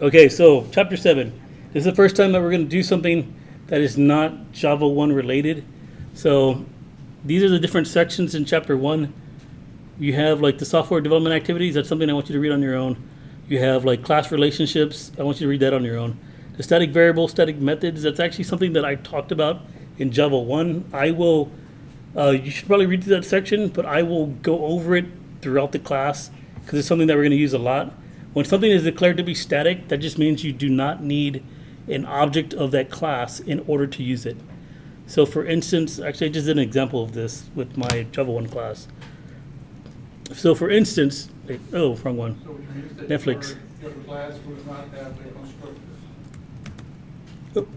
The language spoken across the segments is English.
Okay, so chapter 7. This is the first time that we're going to do something that is not Java 1 related. So these are the different sections in chapter 1. You have like the software development activities. That's something I want you to read on your own. You have like class relationships. I want you to read that on your own. The static variable, static methods. That's actually something that I talked about in Java 1. You should probably read through that section, but I will go over it throughout the class because it's something that we're going to use a lot. When something is declared to be static, that just means you do not need an object of that class in order to use it. So for instance, actually I just did an example of this with my Java 1 class. So for instance, wrong one. So you use that Netflix. your class would not have a constructor.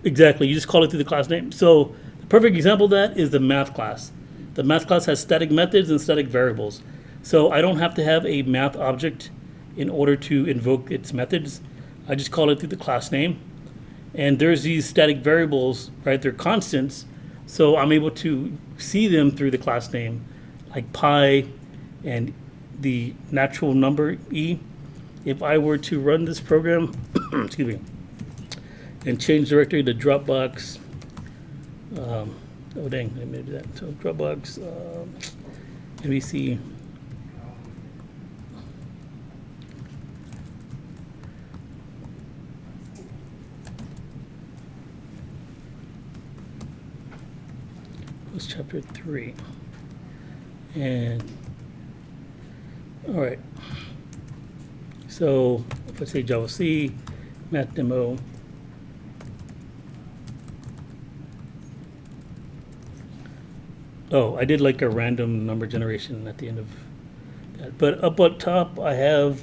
Exactly, you just call it through the class name. So the perfect example of that is the math class. The math class has static methods and static variables. So I don't have to have a math object in order to invoke its methods. I just call it through the class name. And there's these static variables, right? They're constants. So I'm able to see them through the class name, like pi and the natural number e. If I were to run this program, excuse me, and change directory to Dropbox, oh dang, I made that. So Dropbox, let me see. Was chapter 3. And all right. So if I say Java C, math demo, I did like a random number generation at the end of that. But up on top, I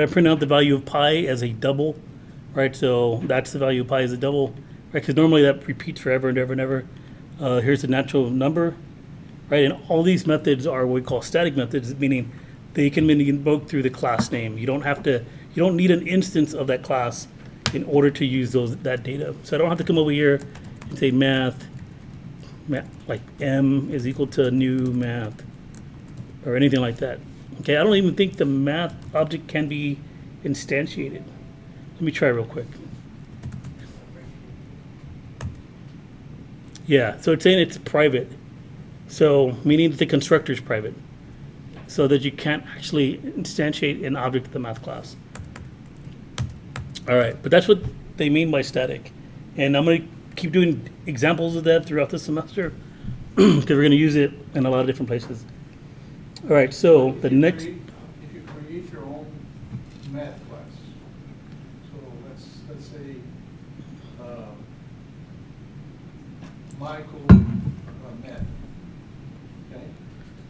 print out the value of pi as a double, right? So that's the value of pi as a double, right? Because normally that repeats forever and ever and ever. Here's the natural number, right? And all these methods are what we call static methods, meaning they can be invoked through the class name. You don't need an instance of that class in order to use that data. So I don't have to come over here and say math, like m is equal to new math, or anything like that. Okay, I don't even think the math object can be instantiated. Let me try real quick. Yeah, so it's saying it's private. So meaning that the constructor is private. So that you can't actually instantiate an object of the math class. All right, but that's what they mean by static. And I'm going to keep doing examples of that throughout the semester because we're going to use it in a lot of different places. All right, so the next... If you create your own math class, so let's say Michael math, okay?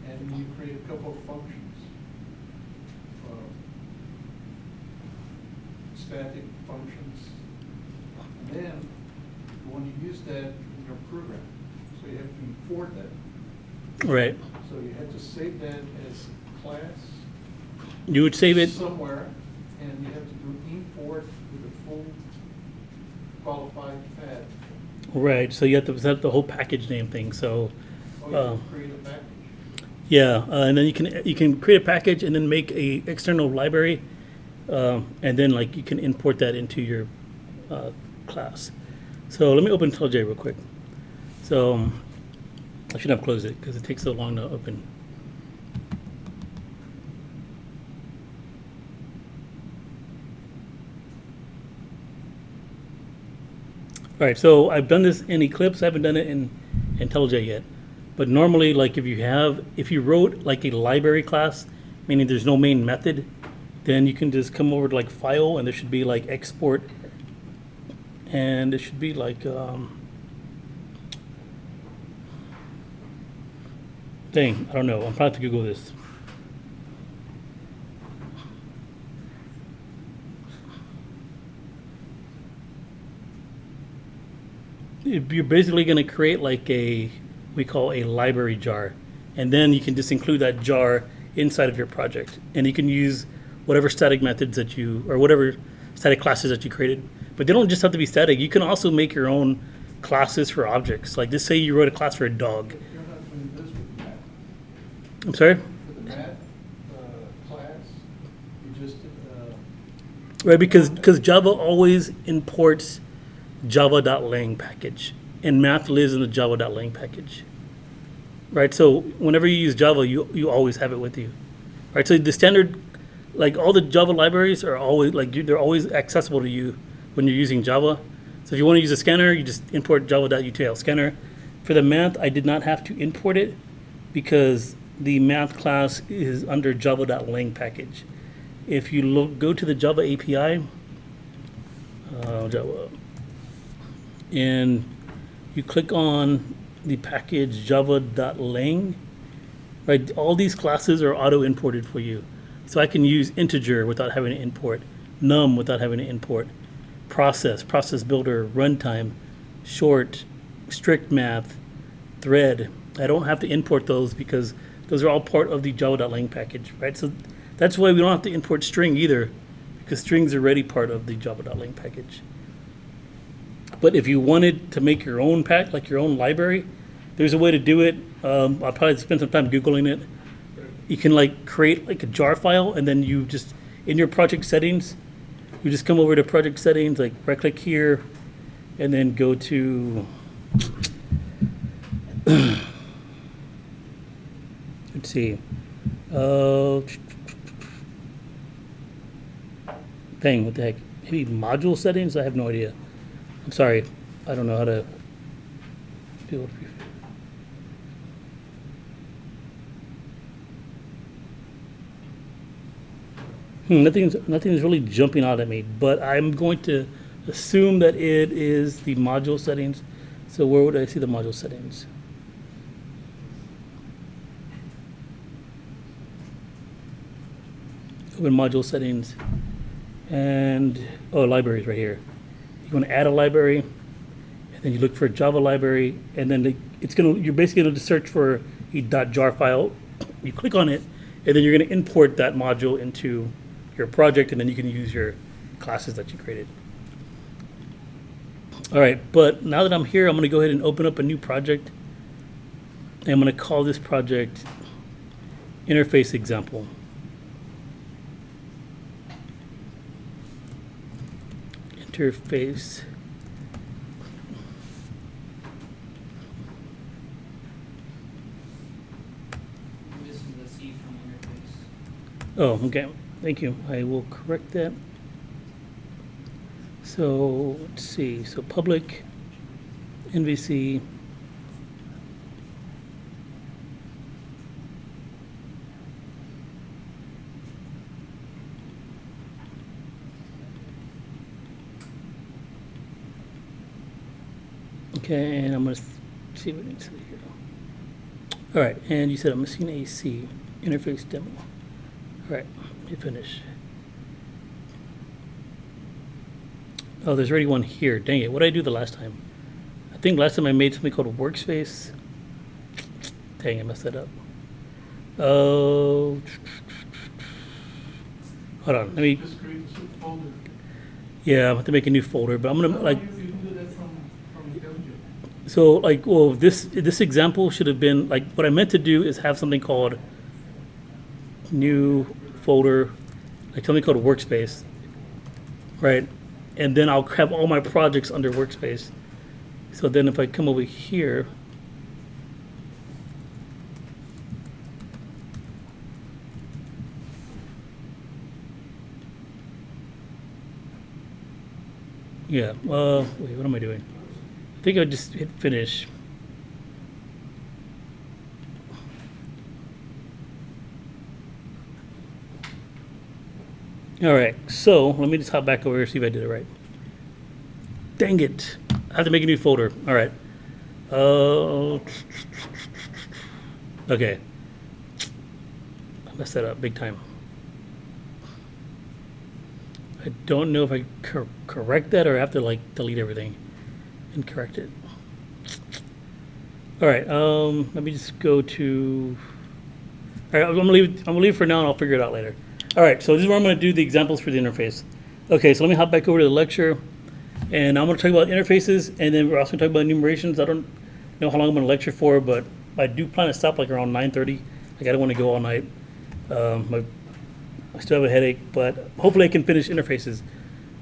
And you create a couple of functions, static functions, and then you want to use that in your program, so you have to import that. Right. So you have to save that as class You would save it... somewhere, and you have to do import with a full qualified path. Right, so you have to set the whole package name thing. So, Or you can create a package. yeah, and then you can create a package and then make a external library, and then like you can import that into your class. So let me open IntelliJ real quick. So I should have closed it because it takes so long to open. All right, so I've done this in Eclipse. I haven't done it in IntelliJ yet. But normally, like if you wrote like a library class, meaning there's no main method, then you can just come over to like File, and there should be like Export, and it should be like dang, I don't know. I'm probably have to Google this. You're basically going to create like we call a library jar, and then you can just include that jar inside of your project, and you can use whatever static methods or whatever static classes that you created. But they don't just have to be static. You can also make your own classes for objects. Like just say you wrote a class for a dog. You're not doing this with math. I'm sorry? With the math class, you just right? Because Java always imports java.lang package, and math lives in the java.lang package, right? So whenever you use Java, you always have it with you, right? So the standard, like all the Java libraries are always they're always accessible to you when you're using Java. So if you want to use a scanner, you just import java.util scanner. For the math, I did not have to import it because the math class is under java.lang package. If you go to the Java API, Java, and you click on the package java.lang, right? All these classes are auto imported for you. So I can use integer without having to import, num without having to import, process builder, runtime, short, strict math, thread. I don't have to import those because those are all part of the java.lang package, right? So that's why we don't have to import string either, because strings are already part of the java.lang package. But if you wanted to make your own like your own library, there's a way to do it. I'll probably spend some time Googling it. You can like create like a jar file, and then you just, in your project settings, you just come over to project settings, like right click here, and then go to, let's see, dang, what the heck, maybe module settings? I have no idea. I'm sorry, I don't know how to build. Nothing's really jumping out at me, but I'm going to assume that it is the module settings. So where would I see the module settings? Open module settings, and libraries right here. You want to add a library, and then you look for a Java library, and then you're basically going to search for a .jar file. You click on it, and then you're going to import that module into your project, and then you can use your classes that you created. All right, but now that I'm here, I'm going to go ahead and open up a new project, and I'm going to call this project Interface Example. Interface. Missing the C from interface. Oh, okay. Thank you. I will correct that. So let's see. So public NVC. Okay, and I'm going to see what it says here. All right, and you said I'm missing a C, interface demo. All right, let me finish. Oh, there's already one here. Dang it, what did I do the last time? I think last time I made something called workspace. Dang, I messed that up. Oh, hold on, let me, Just create a soup folder. yeah, I'm going to make a new folder, but I'm going to, like, You can do that from Intelligent. so, like, well, this example should have been, like, what I meant to do is have something called new folder, like something called workspace, right? And then I'll have all my projects under workspace. So then if I come over here, yeah, wait, what am I doing? I think I just hit finish. All right, so let me just hop back over here, see if I did it right. Dang it, I have to make a new folder. All right. Okay. I messed that up big time. I don't know if I correct that or I have to like delete everything and correct it. All right, let me just go to, all right, I'm gonna leave it for now and I'll figure it out later. All right, so this is where I'm gonna do the examples for the interface. Okay, so let me hop back over to the lecture, and I'm gonna talk about interfaces, and then we're also gonna talk about enumerations. I don't know how long I'm gonna lecture for, but I do plan to stop like around 9:30. Like I don't wanna go all night. My I still have a headache, but hopefully I can finish interfaces.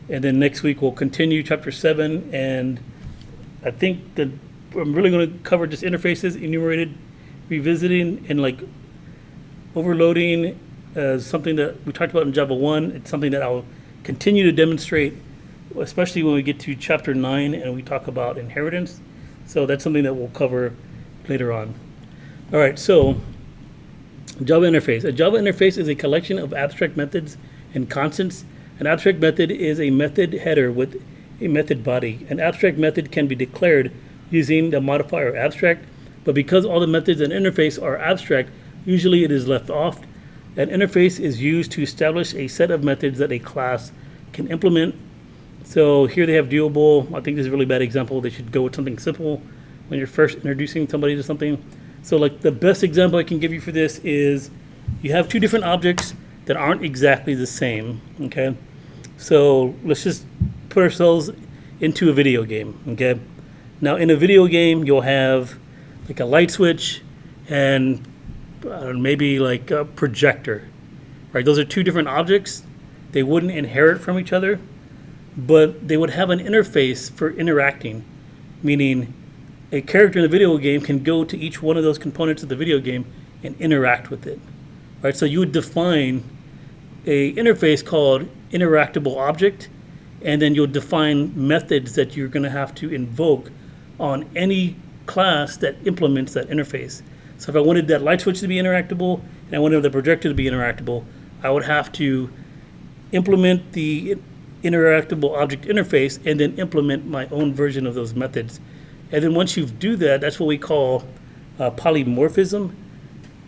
And then next week we'll continue chapter 7, and I think that I'm really going to cover just interfaces, enumerated, revisiting, and like overloading something that we talked about in Java 1. It's something that I'll continue to demonstrate, especially when we get to chapter 9 and we talk about inheritance. So that's something that we'll cover later on. All right, so Java interface. A Java interface is a collection of abstract methods and constants. An abstract method is a method header with a method body. An abstract method can be declared using the modifier abstract, but because all the methods in interface are abstract, usually it is left off. An interface is used to establish a set of methods that a class can implement. So here they have doable. I think this is a really bad example. They should go with something simple when you're first introducing somebody to something. So like the best example I can give you for this is you have two different objects that aren't exactly the same, okay? So let's just put ourselves into a video game, okay? Now in a video game, you'll have like a light switch and maybe like a projector, right? Those are two different objects. They wouldn't inherit from each other, but they would have an interface for interacting, meaning a character in the video game can go to each one of those components of the video game and interact with it, right? So you would define a interface called interactable object, and then you'll define methods that you're going to have to invoke on any class that implements that interface. So if I wanted that light switch to be interactable and I wanted the projector to be interactable, I would have to implement the interactable object interface and then implement my own version of those methods. And then once you do that, that's what we call polymorphism.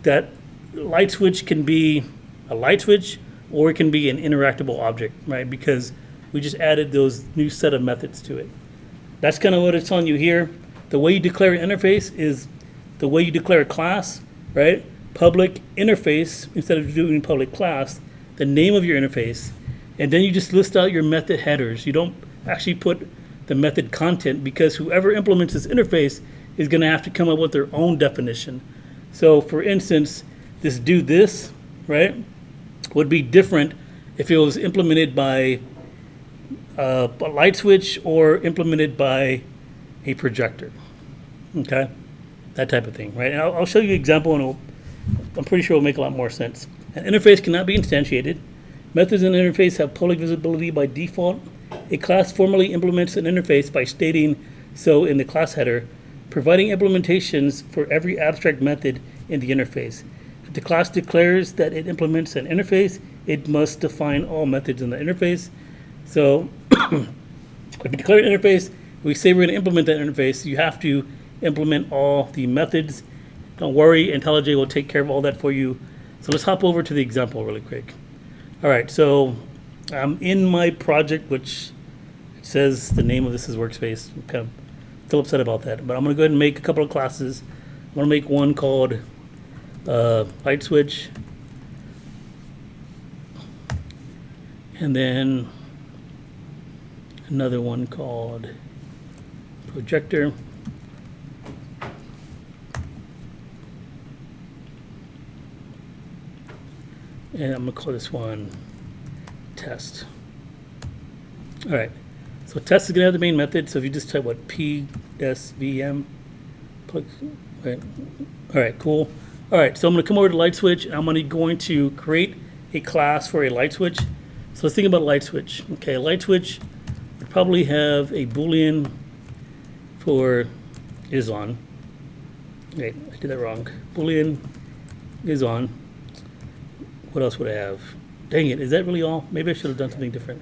That light switch can be a light switch or it can be an interactable object, right? Because we just added those new set of methods to it. That's kind of what it's telling you here. The way you declare an interface is the way you declare a class, right? Public interface, instead of doing public class, the name of your interface, and then you just list out your method headers. You don't actually put the method content, because whoever implements this interface is going to have to come up with their own definition. So for instance, this do this, right, would be different if it was implemented by a light switch or implemented by a projector, okay? That type of thing, right? And I'll show you an example, and I'm pretty sure it'll make a lot more sense. An interface cannot be instantiated. Methods in an interface have public visibility by default. A class formally implements an interface by stating so in the class header, providing implementations for every abstract method in the interface. If the class declares that it implements an interface, it must define all methods in the interface. So if we declare an interface, we say we're going to implement that interface, you have to implement all the methods. Don't worry, IntelliJ will take care of all that for you. So let's hop over to the example really quick. All right, so I'm in my project, which it says the name of this is Workspace. I'm kind of still upset about that, but I'm going to go ahead and make a couple of classes. I'm going to make one called Light Switch, and then another one called Projector. And I'm going to call this one Test. All right, so test is going to have the main method. So if you just type what, PSVM, right? All right, cool. All right, so I'm going to come over to light switch. I'm going to create a class for a light switch. So let's think about light switch. Okay, a light switch would probably have a Boolean for is on. Wait, I did that wrong. Boolean is on. What else would I have? Dang it, is that really all? Maybe I should have done something different.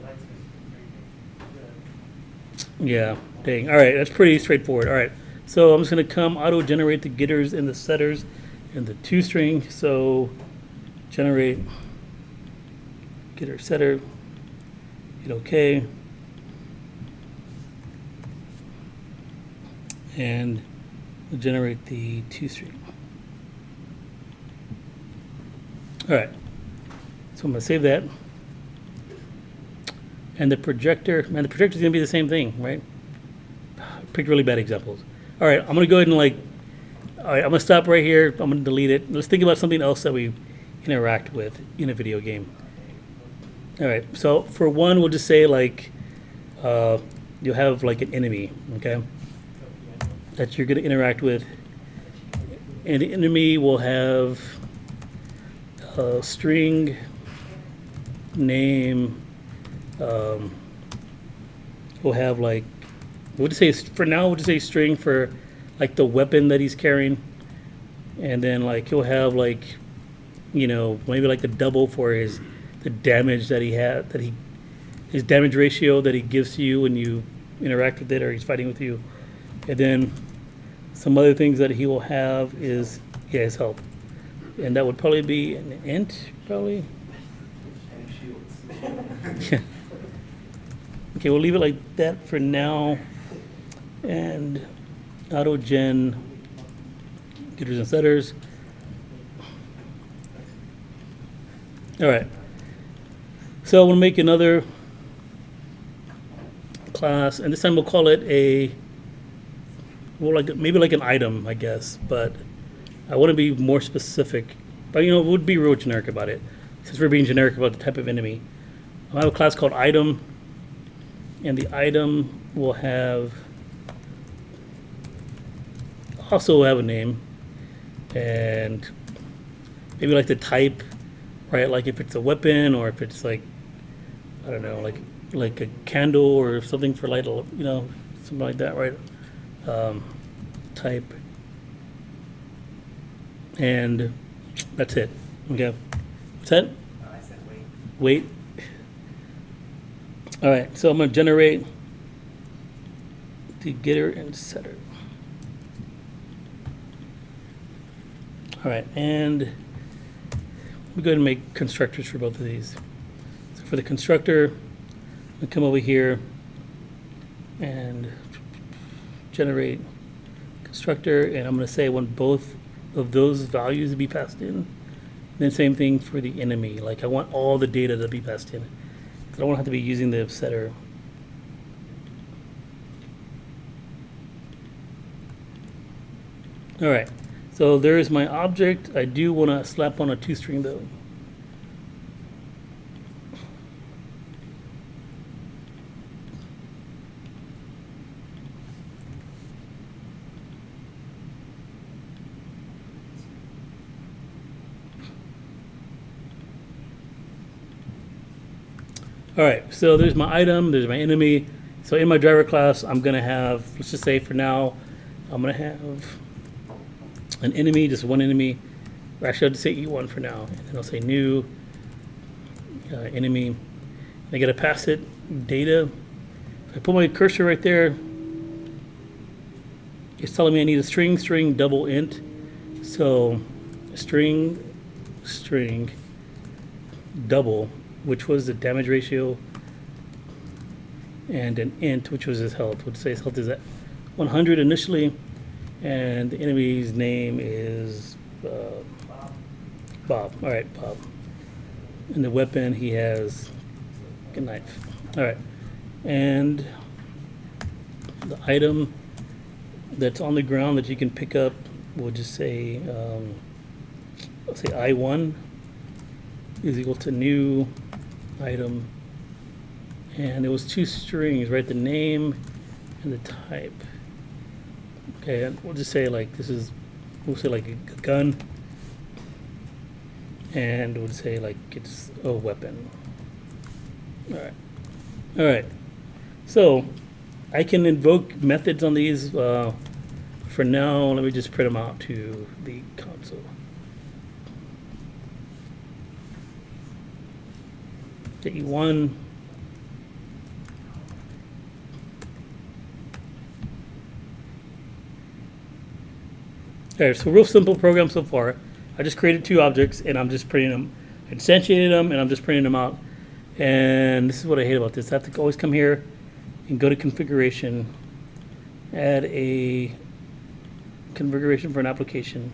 Yeah, dang. All right, that's pretty straightforward. All right, so I'm just going to come auto-generate the getters and the setters and the toString. So generate getter setter, hit OK. And we'll generate the toString. All right, so I'm going to save that. And the projector, man, the projector is going to be the same thing, right? Picked really bad examples. All right, I'm going to go ahead and all right, I'm going to stop right here. I'm going to delete it. Let's think about something else that we interact with in a video game. All right, so for one, we'll just say like, you'll have like an enemy, okay, that you're gonna interact with. And the enemy will have a string, name, we'll have like, we'll just say, for now, we'll just say string for like the weapon that he's carrying. And then like he'll have like, you know, maybe like a double for the damage that he had, his damage ratio that he gives to you when you interact with it or he's fighting with you. And then some other things that he will have is, yeah, his health. And that would probably be an int, probably. Yeah. Okay, we'll leave it like that for now. And auto-gen getters and setters. All right. So we'll make another class, and this time we'll call it a, well, like maybe like an item, I guess. But I want to be more specific. But you know, we'll be real generic about it, since we're being generic about the type of enemy. I'll have a class called item, and the item will have also have a name, and maybe like the type, right? Like if it's a weapon, or if it's like, I don't know, like a candle or something for light, you know, something like that, right? Type, and that's it. Okay, what's that? I said wait. Wait. All right, so I'm going to generate the getter and setter. All right, and let me go ahead and make constructors for both of these. So for the constructor, I'm going to come over here and generate constructor, and I'm going to say I want both of those values to be passed in. And then same thing for the enemy. Like I want all the data to be passed in. I don't want to have to be using the setter. All right, so there is my object. I do want to slap on a toString though. All right, so there's my item, there's my enemy. So in my driver class, I'm gonna have, let's just say for now, I'm gonna have an enemy, just one enemy. Or actually, I'll just say E1 for now. And then I'll say new enemy. I gotta pass it data. If I put my cursor right there, it's telling me I need a string, double int. So string, double, which was the damage ratio, and an int, which was his health. Would say his health is at 100 initially, and the enemy's name is Bob. All right, Bob. And the weapon, he has a knife. All right, and the item that's on the ground that you can pick up, we'll just say, let's say I1 is equal to new item, and it was two strings, right? The name and the type. Okay, and we'll just say like this is, we'll say like a gun, and we'll say like it's a weapon. All right. So I can invoke methods on these. For now, let me just print them out to the console. E1. Okay, so real simple program so far. I just created two objects and I'm just printing them. I instantiated them and I'm just printing them out. And this is what I hate about this. I have to always come here and go to configuration, add a configuration for an application.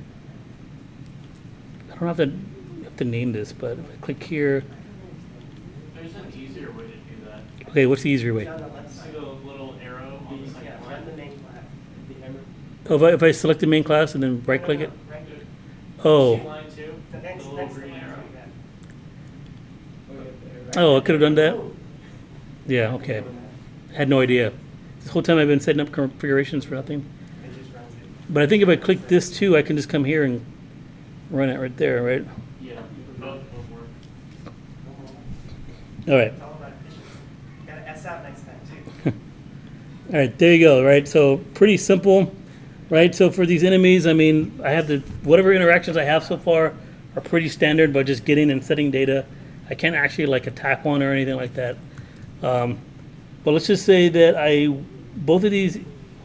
I don't have to name this, but if I click here. There's an easier way to do that. Okay, what's the easier way? On the left See side. the little arrow on the Yeah, second run line? the main class. The hammer. Oh, if I select the main class and then right click it? Right. Oh, Sheet line two, The the next little next green line arrow. like that. Oh, I could have done that? Yeah, okay. I had no idea. This whole time I've been setting up configurations for nothing. It just runs it. But I think if I click this too, I can just come here and run it right there, right? Yeah, both will work. All right. It's all about efficiency. Gotta S out next time too. All right, there you go, right? So pretty simple, right? So for these enemies, I mean, I have whatever interactions I have so far are pretty standard by just getting and setting data. I can't actually like attack one or anything like that. But let's just say that both of these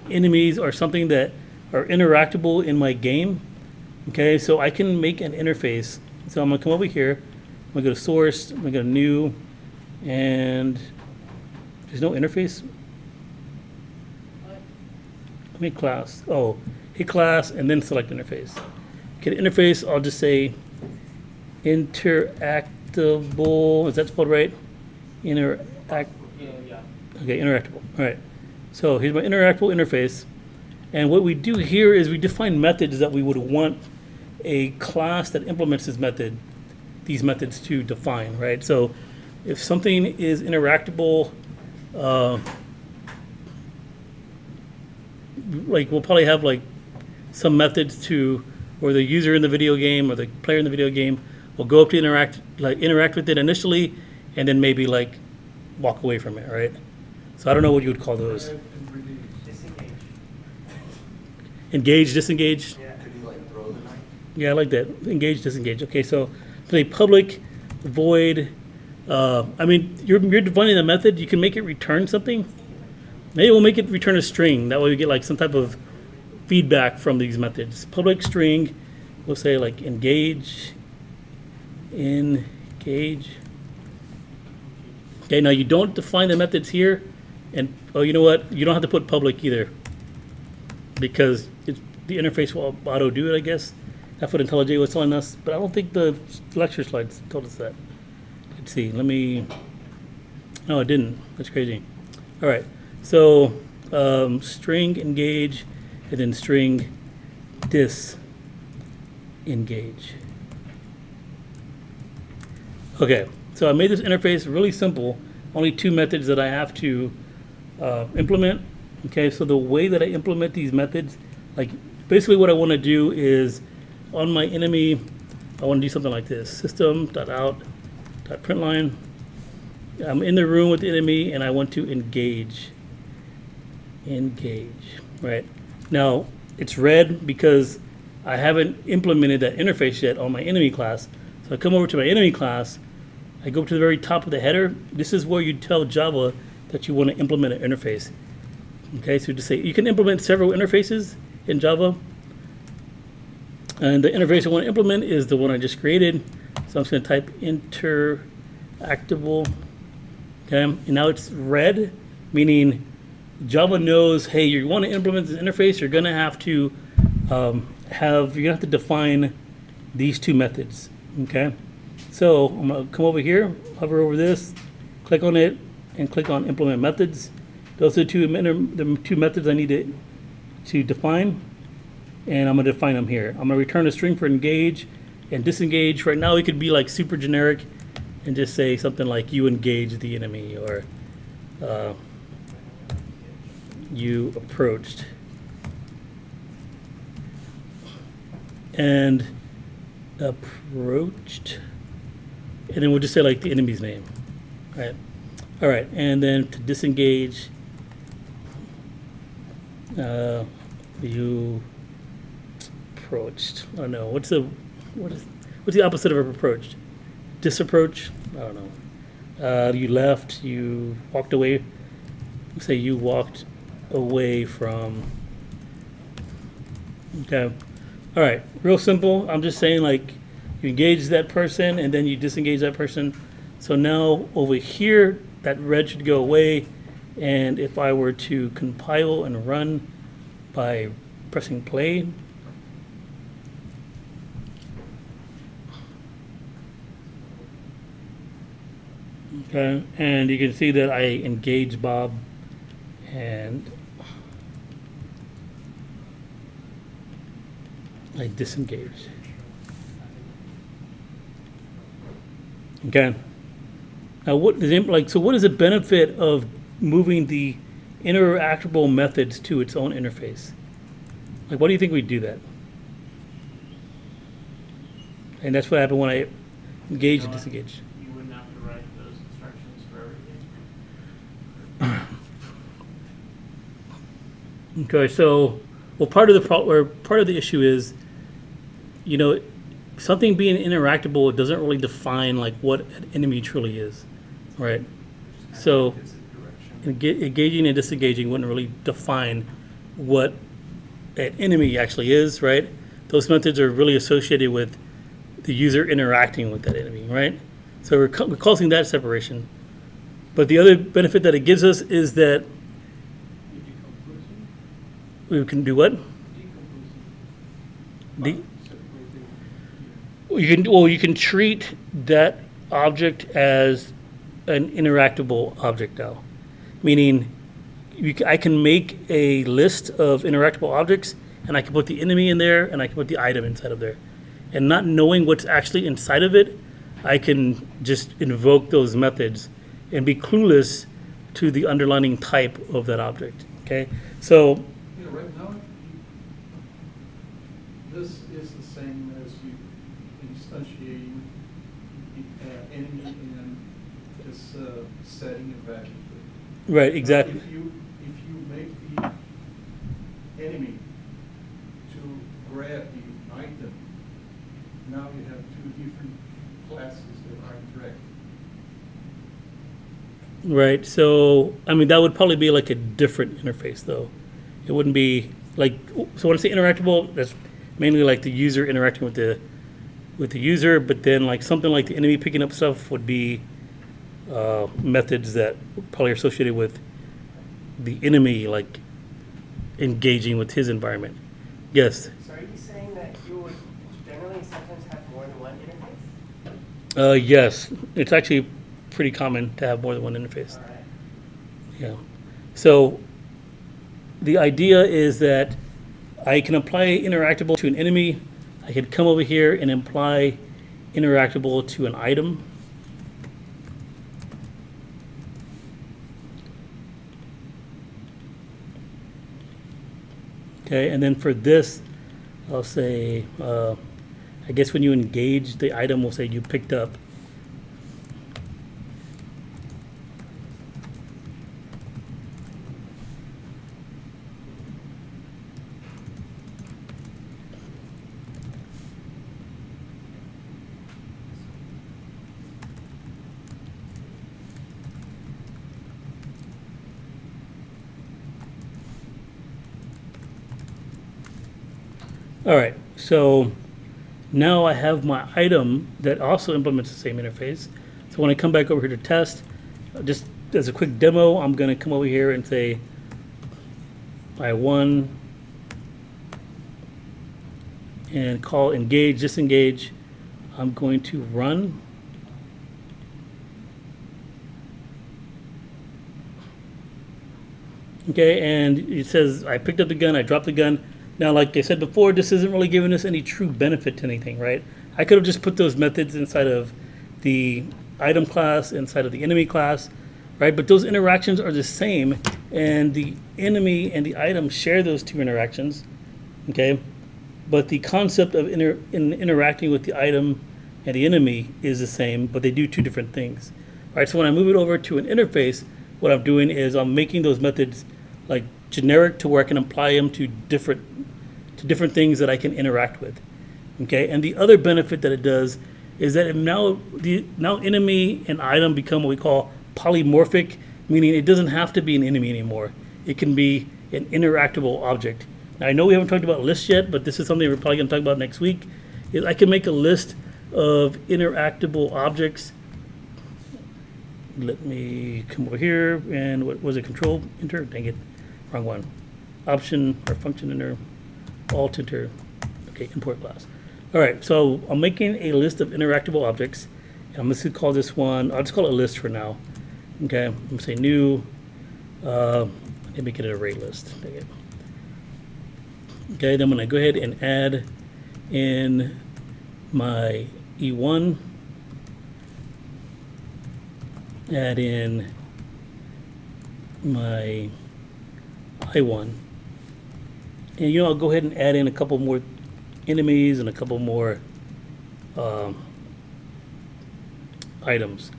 enemies are something that are interactable in my game. Okay, so I can make an interface. So I'm gonna come over here, I'm gonna go to source, I'm gonna go to new, and there's no interface. Make class. Oh, hit class and then select interface. Okay, the interface, I'll just say interactable. Is that spelled right? Yeah. Okay, interactable. All right. So here's my interactable interface. And what we do here is we define methods that we would want a class that implements these methods to define, right? So if something is interactable, like we'll probably have like some methods or the user in the video game or the player in the video game will go up to interact with it initially, and then maybe like walk away from it, right? So I don't know what you would call those. And release. Disengage. Engage, disengage. Yeah. Could you like throw the knife? Yeah, I like that. Engage, disengage. Okay, so play public void. I mean, you're defining a method. You can make it return something. Maybe we'll make it return a string. That way we get like some type of feedback from these methods. Public string, we'll say like engage. Okay, now you don't define the methods here. And oh, you know what? You don't have to put public either, because the interface will auto do it, I guess. That's what IntelliJ was telling us, but I don't think the lecture slides told us that. Let's see. No, it didn't. That's crazy. All right. So string engage, and then string disengage. Okay. So I made this interface really simple. Only two methods that I have to implement. Okay, so the way that I implement these methods, like basically what I want to do is on my enemy, I want to do something like this: system.out.println. I'm in the room with the enemy and I want to engage. Right now it's red because I haven't implemented that interface yet on my enemy class. So I come over to my enemy class. I go to the very top of the header. This is where you tell Java that you want to implement an interface. Okay, so just say you can implement several interfaces in Java. And the interface I want to implement is the one I just created. So I'm just going to type Interactable. Okay, and now it's red, meaning Java knows, hey, you want to implement this interface, you're going to have to define these two methods. Okay. So I'm going to come over here, hover over this, click on it, and click on Implement Methods. Those are the two methods I need to define, and I'm going to define them here. I'm going to return a string for engage and disengage. Right now it could be like super generic and just say something like you engage the enemy or you approached. And approached. And then we'll just say like the enemy's name, right? All right, and then to disengage, you approached. I don't know what's the opposite of approached? Disapproach? I don't know. You left. You walked away. Say you walked away from. Okay. All right. Real simple. I'm just saying like. You engage that person and then you disengage that person. So now over here, that red should go away. And if I were to compile and run by pressing play, okay, and you can see that I engage Bob and I disengage. Okay. Now, what does like? So, what is the benefit of moving the interactable methods to its own interface? Like, why do you think we do that? And that's what happened when I engage and disengage. You wouldn't have to write those instructions for everything. Okay, so well, part of the or part of the issue is, you know, something being interactable doesn't really define like what an enemy truly is, right? So engaging and disengaging wouldn't really define what an enemy actually is, right? Those methods are really associated with the user interacting with that enemy, right? So we're causing that separation. But the other benefit that it gives us is that we can do what? You can treat that object as an interactable object now, meaning I can make a list of interactable objects, and I can put the enemy in there, and I can put the item inside of there, and not knowing what's actually inside of it, I can just invoke those methods and be clueless to the underlying type of that object. Okay, so. You know, right now, this is the same as you instantiating the enemy and just setting a value to it. Right, exactly. If you make the enemy to grab the item, now you have two different classes that are interacting. Right. So, I mean, that would probably be like a different interface, though. It wouldn't be like. So when I say interactable, that's mainly like the user interacting with the user. But then, like something like the enemy picking up stuff would be methods that probably are associated with the enemy, like engaging with his environment. Yes. So are you saying that you would generally sometimes have more than one interface? Yes. It's actually pretty common to have more than one interface. All right. Yeah. So the idea is that I can apply interactable to an enemy. I could come over here and apply interactable to an item. Okay, and then for this, I'll say, I guess when you engage the item, we'll say you picked up. All right, so now I have my item that also implements the same interface. So when I come back over here to test, just as a quick demo, I'm going to come over here and say I1 and call engage, disengage. I'm going to run. Okay, and it says I picked up the gun, I dropped the gun. Now, like I said before, this isn't really giving us any true benefit to anything, right? I could have just put those methods inside of the item class, inside of the enemy class, right? But those interactions are the same, and the enemy and the item share those two interactions, okay? But the concept of interacting with the item and the enemy is the same, but they do two different things, right? So when I move it over to an interface, what I'm doing is I'm making those methods like generic to where I can apply them to different things that I can interact with. Okay, and the other benefit that it does is that now enemy and item become what we call polymorphic, meaning it doesn't have to be an enemy anymore. It can be an interactable object. Now I know we haven't talked about lists yet, but this is something we're probably going to talk about next week. Is I can make a list of interactable objects. Let me come over here and what was it? Control enter? Dang it. Wrong one. Option or function enter, alt enter. Okay, import class. All right, so I'm making a list of interactable objects. And I'm just gonna call this one, I'll just call it a list for now. Okay, I'm gonna say new, let me make it an array list. Dang it. Okay, then I'm gonna go ahead and add in my E1. add in my I1. And I'll go ahead and add in a couple more enemies and a couple more items.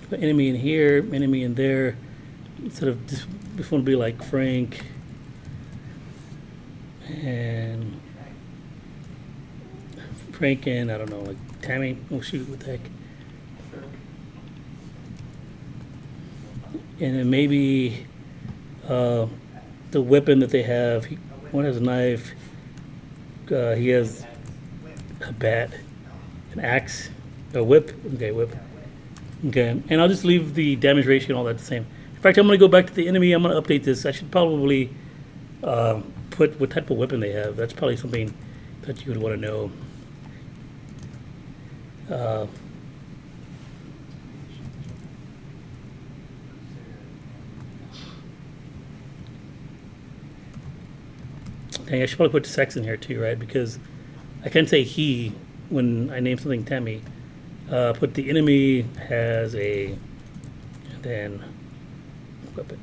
Put enemy in here, enemy in there. Instead of this one would be like Frank and I don't know, like Tammy. Oh shoot, what the heck? And then maybe the weapon that they have. One has a knife. He has a bat, an axe, a whip. Okay, whip. Okay, and I'll just leave the damage ratio and all that the same. In fact, I'm going to go back to the enemy. I'm going to update this. I should probably put what type of weapon they have. That's probably something that you would want to know. Dang, I should probably put sex in here too, right? Because I can say he when I name something Tammy. Put the enemy has a, and then weapon.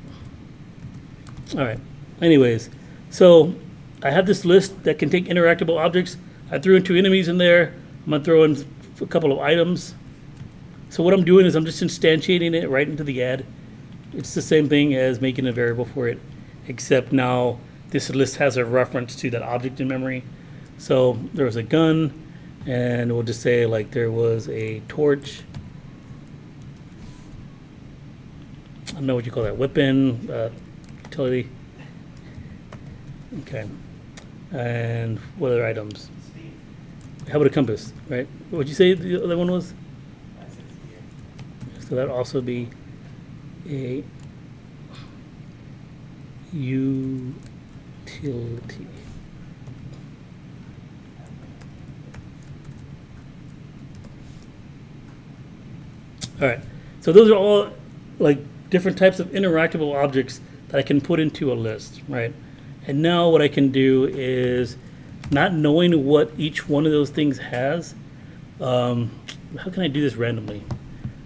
All right. Anyways, so I have this list that can take interactable objects. I threw in 2 enemies in there. I'm gonna throw in a couple of items. So what I'm doing is I'm just instantiating it right into the add. It's the same thing as making a variable for it, except now this list has a reference to that object in memory. So there was a gun, and we'll just say like there was a torch. I don't know what you call that, weapon, utility. Okay. And what other items? How about a compass, right? What'd you say the other one was? So that'd also be a utility. All right, so those are all like different types of interactable objects that I can put into a list, right? And now what I can do is, not knowing what each one of those things has, how can I do this randomly?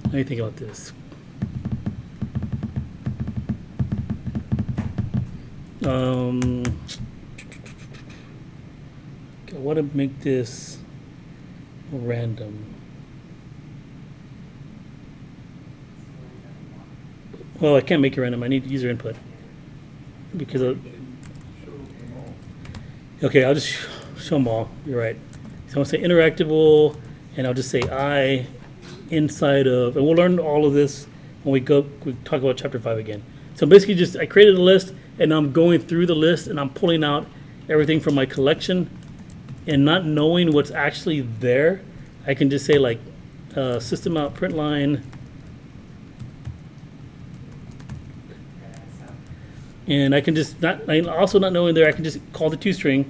Let me think about this. I want to make this random. Well, I can't make it random. I need user input because of, okay, I'll just show them all. You're right. So I'm going to say interactable, and I'll just say I inside of, and we'll learn all of this when we talk about chapter 5 again. So basically just, I created a list, and I'm going through the list, and I'm pulling out everything from my collection, and not knowing what's actually there, I can just say like system out print line, and I can just also not knowing there, I can just call the toString,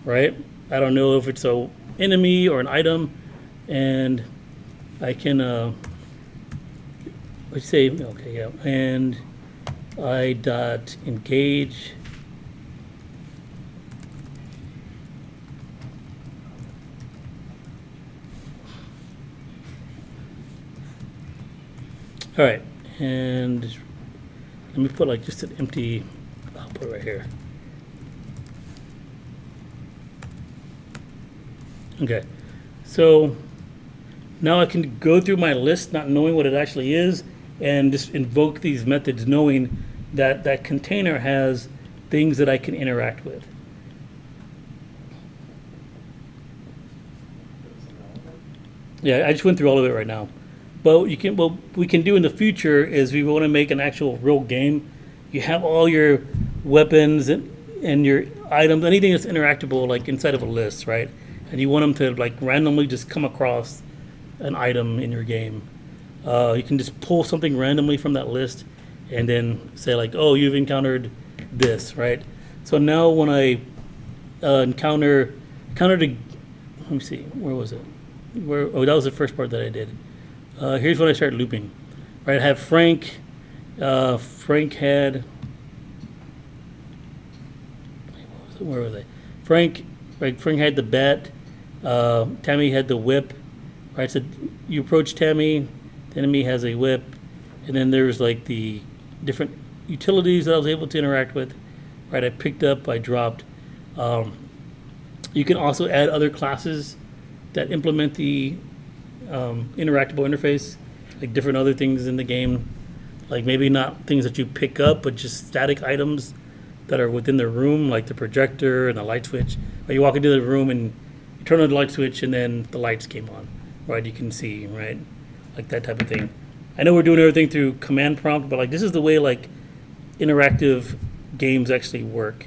right? I don't know if it's a enemy or an item, and I can let's say okay, yeah, and I dot engage all right, and let me put like just an empty, I'll put it right here. Okay, so now I can go through my list not knowing what it actually is and just invoke these methods knowing that that container has things that I can interact with. Yeah, I just went through all of it right now. But what we can do in the future is we want to make an actual real game. You have all your weapons and your items, anything that's interactable like inside of a list, right? And you want them to like randomly just come across an item in your game. You can just pull something randomly from that list and then say like, oh, you've encountered this, right? So now when I encountered let me see, where was it? Oh, that was the first part that I did. Here's when I start looping, right? I have Frank. Frank had, where was I? Frank had the bat. Tammy had the whip, right? So you approach Tammy, the enemy has a whip, and then there's like the different utilities that I was able to interact with, right? I picked up, I dropped. You can also add other classes that implement the interactable interface, like different other things in the game, like maybe not things that you pick up, but just static items that are within the room, like the projector and the light switch. Or you walk into the room and you turn on the light switch and then the lights came on, right? You can see, right? Like that type of thing. I know we're doing everything through command prompt, but like this is the way like interactive games actually work.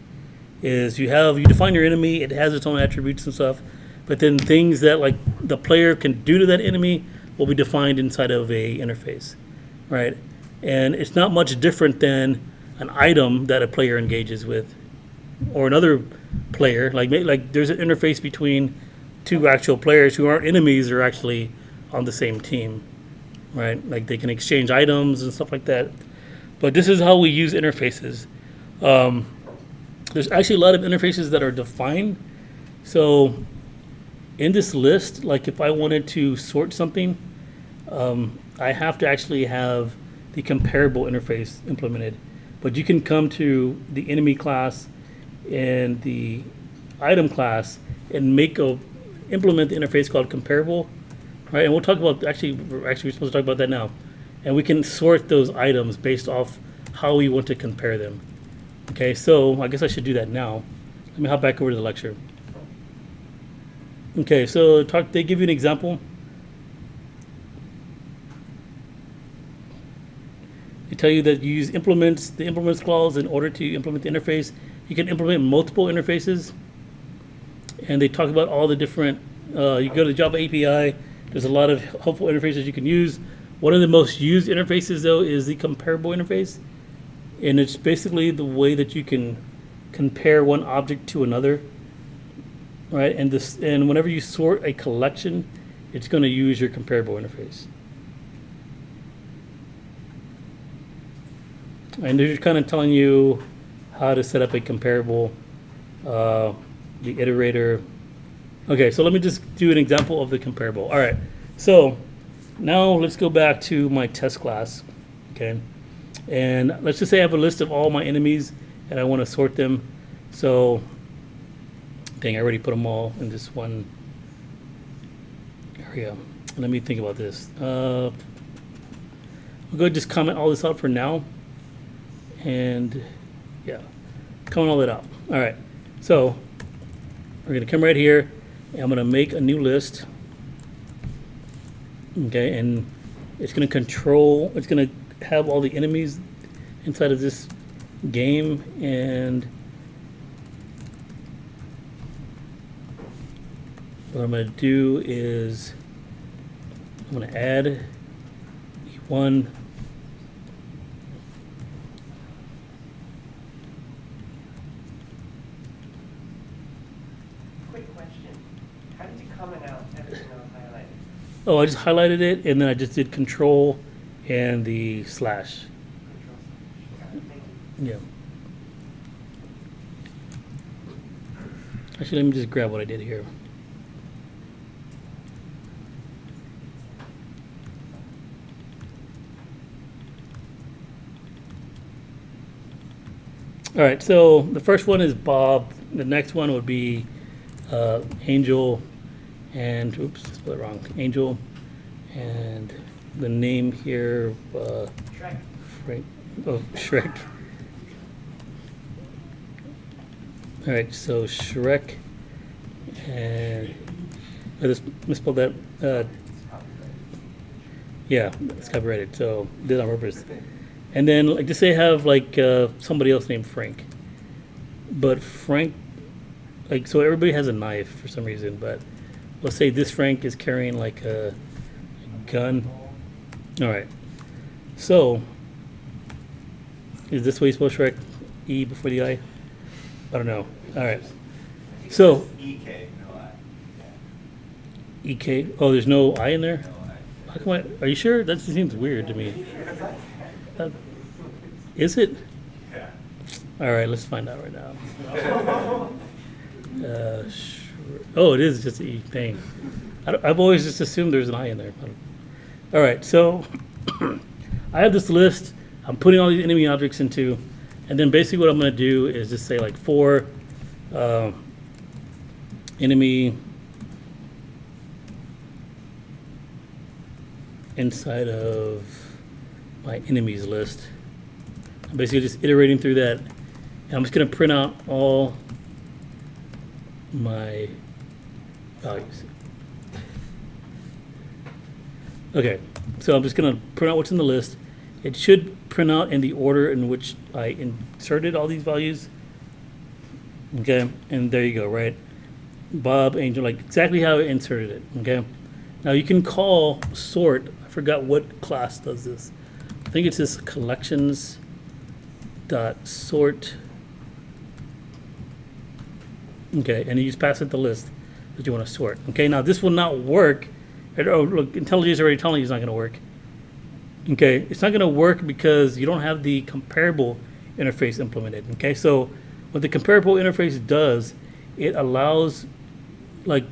Is you define your enemy, it has its own attributes and stuff, but then things that like the player can do to that enemy will be defined inside of a interface, right? And it's not much different than an item that a player engages with, or another player. Like there's an interface between two actual players who aren't enemies, or actually on the same team, right? Like they can exchange items and stuff like that. But this is how we use interfaces. There's actually a lot of interfaces that are defined. So in this list, like if I wanted to sort something, I have to actually have the comparable interface implemented. But you can come to the enemy class and the item class and implement the interface called comparable, right? And we'll talk about, we're supposed to talk about that now. And we can sort those items based off how we want to compare them. Okay, so I guess I should do that now. Let me hop back over to the lecture. Okay, so they give you an example. They tell you that you use the implements clause in order to implement the interface. You can implement multiple interfaces. And they talk about all the different, you go to the Java API, there's a lot of helpful interfaces you can use. One of the most used interfaces though is the comparable interface. And it's basically the way that you can compare one object to another, right? And whenever you sort a collection, it's going to use your comparable interface. And they're just kind of telling you how to set up a comparable, the iterator. Okay, so let me just do an example of the comparable. All right, so now let's go back to my test class, okay? And let's just say I have a list of all my enemies and I want to sort them. So, dang, I already put them all in this one area. Let me think about this. I'll go ahead and just comment all this out for now. And yeah, comment all that out. All right, so we're going to come right here and I'm going to make a new list. Okay, and it's going to have all the enemies inside of this game, and what I'm going to do is I'm going to add E1. Quick question. How did you comment out everything that was highlighted? Oh, I just highlighted it and then I just did control and the slash. Thank you. Yeah. Actually, let me just grab what I did here. All right, so the first one is Bob. The next one would be Angel, and oops, spelled it wrong. Angel, and the name here, Shrek. Frank. Oh, Shrek. All right, so Shrek, and I just misspelled that. Yeah, it's copyrighted, so did it on purpose. And then, like, just say I have like somebody else named Frank, but Frank, like, so everybody has a knife for some reason, but let's say this Frank is carrying like a gun. All right, so is this way you spell Shrek? E before the I? I don't know. All right, so EK, no I. EK. Oh, there's no I in there. No I. How come are you sure? That seems weird to me. Is it? Yeah. All right, let's find out right now. Oh, it is just E. Dang. I've always just assumed there's an I in there. All right, so I have this list. I'm putting all these enemy objects into, and then basically what I'm going to do is just say like for enemy inside of my enemies list. I'm basically just iterating through that. And I'm just going to print out all my values. Okay, so I'm just going to print out what's in the list. It should print out in the order in which I inserted all these values. Okay, and there you go, right? Bob, Angel, like exactly how I inserted it. Okay, now you can call sort. I forgot what class does this. I think it's this collections dot sort. Okay, and you just pass it the list that you want to sort. Okay, now this will not work. Oh, look, IntelliJ is already telling you it's not going to work. Okay, it's not going to work because you don't have the comparable interface implemented. Okay, so what the comparable interface does, it allows like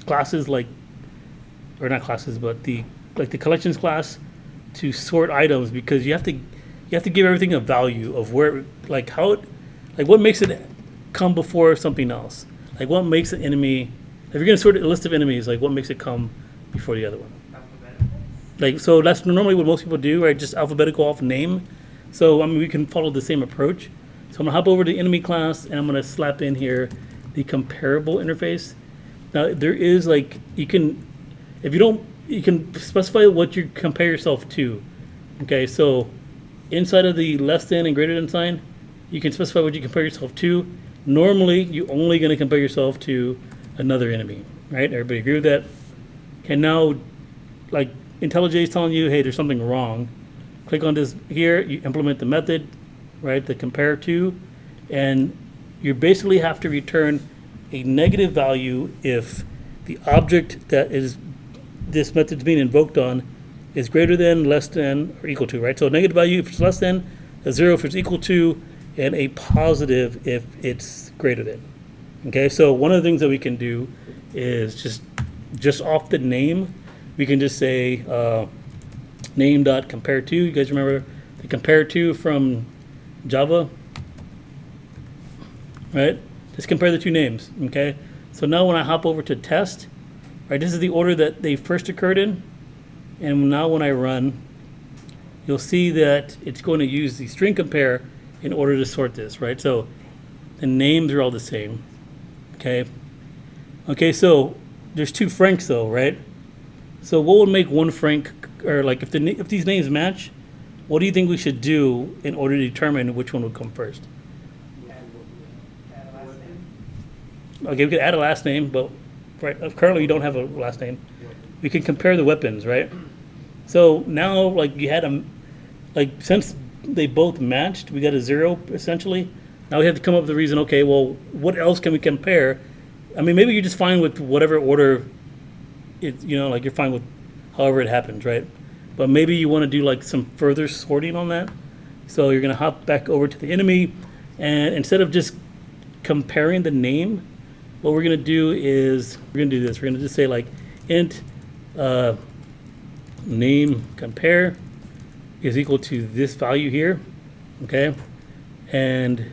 classes like, or not classes, but the collections class to sort items, because you have to give everything a value of where, like how it, like what makes it come before something else. Like what makes an enemy, if you're going to sort a list of enemies, like what makes it come before the other one. Alphabetical? Like, so that's normally what most people do, right? Just alphabetical off name. So, I mean, we can follow the same approach. So I'm gonna hop over to enemy class and I'm gonna slap in here the comparable interface. Now there is like, you can, if you don't, you can specify what you compare yourself to. Okay, so inside of the less than and greater than sign, you can specify what you compare yourself to. Normally, you're only gonna compare yourself to another enemy, right? Everybody agree with that? Okay, now, like IntelliJ is telling you, hey, there's something wrong. Click on this here, you implement the method, right, the compare to, and you basically have to return a negative value if the object that is this method's being invoked on is greater than, less than, or equal to, right? So a negative value if it's less than, a 0 if it's equal to, and a positive if it's greater than. Okay, so one of the things that we can do is just off the name, we can just say name.compare to. You guys remember the compare to from Java? Right? Just compare the two names, okay? So now when I hop over to test, right, this is the order that they first occurred in. And now when I run, you'll see that it's going to use the string compare in order to sort this, right? So the names are all the same, okay? Okay, so there's two Franks though, right? So what would make one Frank, or like if these names match, what do you think we should do in order to determine which one would come first? Add a last name. Okay, we could add a last name, but right, currently you don't have a last name. We can compare the weapons, right? So now, like you had them, like since they both matched, we got a 0 essentially. Now we have to come up with a reason. Okay, well, what else can we compare? I mean, maybe you're just fine with whatever order it, you know, like you're fine with however it happens, right? But maybe you want to do like some further sorting on that. So you're gonna hop back over to the enemy, and instead of just comparing the name, what we're gonna do is we're gonna do this. We're gonna just say like int name compare is equal to this value here, okay? And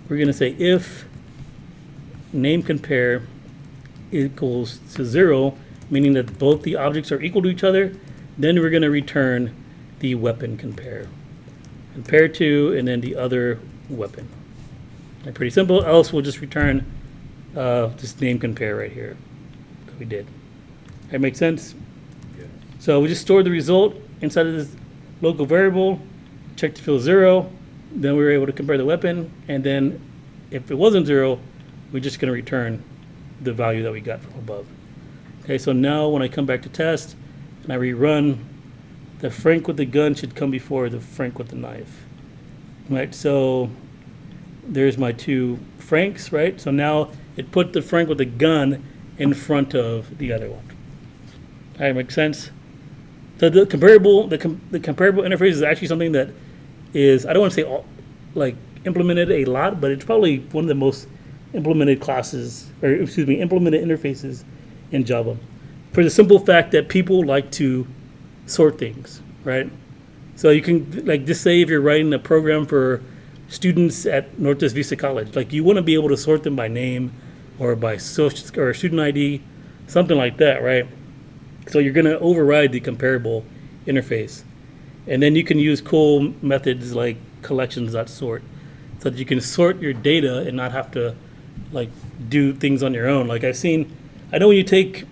we're gonna say if name compare equals to 0, meaning that both the objects are equal to each other, then we're gonna return the weapon compare. Compare to, and then the other weapon. Okay, pretty simple, else we'll just return this name compare right here that we did. That makes sense? Yes. So we just stored the result inside of this local variable, checked to fill 0, then we were able to compare the weapon, and then if it wasn't 0, we're just gonna return the value that we got from above. Okay, so now when I come back to test and I rerun, the Frank with the gun should come before the Frank with the knife. Right, so there's my two Franks, right? So now it put the Frank with the gun in front of the other one. All right, makes sense? So the comparable interface is actually something that is, I don't want to say like implemented a lot, but it's probably one of the most implemented classes, or excuse me, implemented interfaces in Java. For the simple fact that people like to sort things, right? So you can, like, just say if you're writing a program for students at Northwest Vista College, like, you want to be able to sort them by name or by social or student ID, something like that, right? So you're going to override the comparable interface. And then you can use cool methods like collections.sort so that you can sort your data and not have to, like, do things on your own. Like, I know when you take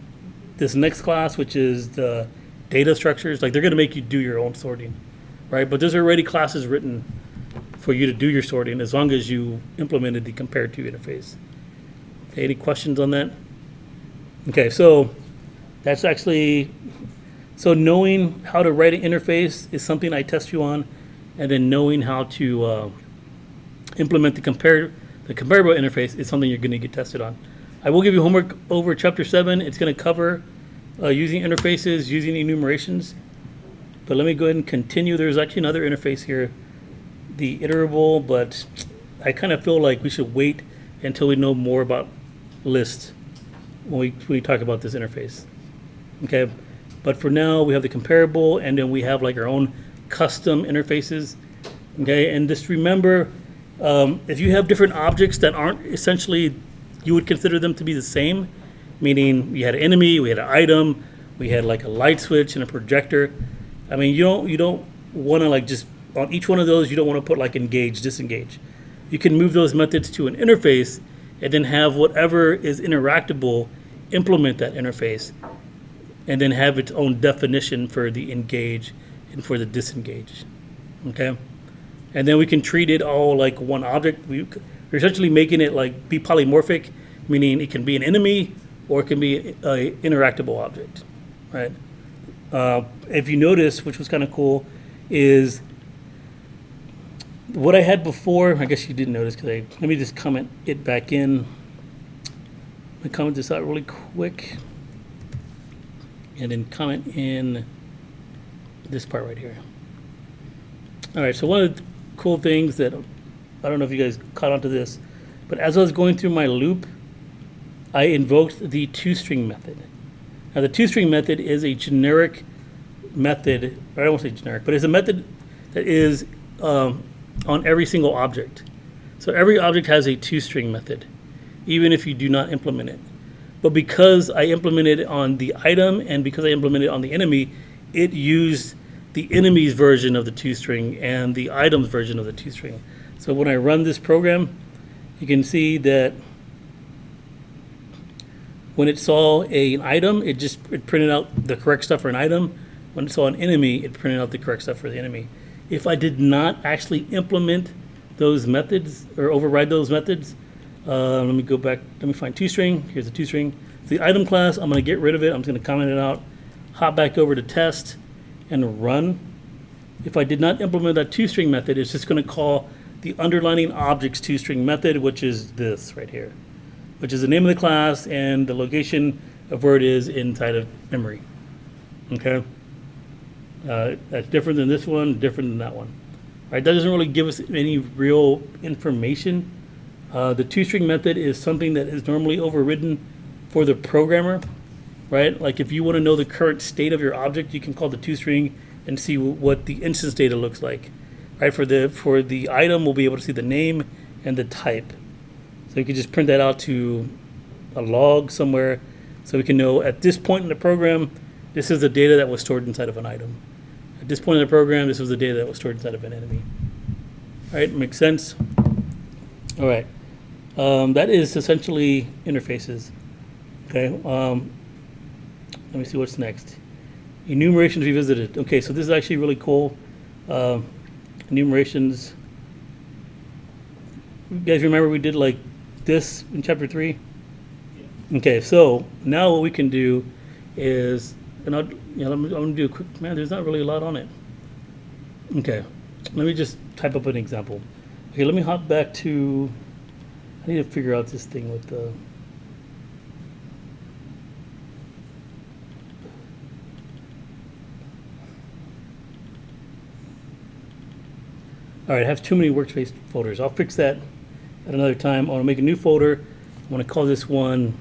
this next class, which is the data structures, like, they're going to make you do your own sorting, right? But there's already classes written for you to do your sorting as long as you implemented the compare to interface. Okay, any questions on that? Okay, so that's actually, so knowing how to write an interface is something I test you on, and then knowing how to implement the comparable interface is something you're going to get tested on. I will give you homework over chapter 7. It's going to cover using interfaces, using enumerations. But let me go ahead and continue. There's actually another interface here, the iterable, but I kind of feel like we should wait until we know more about lists when we talk about this interface. Okay, but for now we have the comparable, and then we have like our own custom interfaces. Okay, and just remember, if you have different objects that aren't essentially, you would consider them to be the same, meaning we had an enemy, we had an item, we had like a light switch and a projector. I mean, you don't want to, like, just on each one of those, you don't want to put like engage, disengage. You can move those methods to an interface and then have whatever is interactable implement that interface, and then have its own definition for the engage and for the disengage. Okay? And then we can treat it all like one object. We're essentially making it like be polymorphic, meaning it can be an enemy or it can be an interactable object, right? If you notice, which was kind of cool, is what I had before. I guess you didn't notice because let me just comment it back in. Let me comment this out really quick, and then comment in this part right here. All right, so one of the cool things that, I don't know if you guys caught on to this, but as I was going through my loop, I invoked the toString method. Now the toString method is a generic method, or I don't want to say generic, but it's a method that is on every single object. So every object has a toString method, even if you do not implement it. But because I implemented it on the item and because I implemented it on the enemy, it used the enemy's version of the toString and the item's version of the toString. So when I run this program, you can see that when it saw an item, it printed out the correct stuff for an item. When it saw an enemy, it printed out the correct stuff for the enemy. If I did not actually implement those methods or override those methods, let me go back, let me find toString. Here's the toString. The item class, I'm going to get rid of it. I'm just going to comment it out, hop back over to test, and run. If I did not implement that toString method, it's just going to call the underlining object's toString method, which is this right here, which is the name of the class and the location of where it is inside of memory. Okay? That's different than this one, different than that one. Right? That doesn't really give us any real information. The toString method is something that is normally overridden for the programmer, right? Like if you want to know the current state of your object, you can call the toString and see what the instance data looks like, right? For the item, we'll be able to see the name and the type. So you can just print that out to a log somewhere, so we can know at this point in the program, this is the data that was stored inside of an item. At this point in the program, this was the data that was stored inside of an enemy. All right, makes sense? All right, that is essentially interfaces. Okay, let me see what's next. Enumerations Revisited. Okay, so this is actually really cool. Enumerations. You guys remember we did like this in chapter 3? Yeah. Okay, so now what we can do is, and I'm gonna do a quick, man, there's not really a lot on it. Okay, let me just type up an example. Okay, let me hop back to, I need to figure out this thing with the, all right, I have too many workspace folders. I'll fix that at another time. I want to make a new folder want to call this one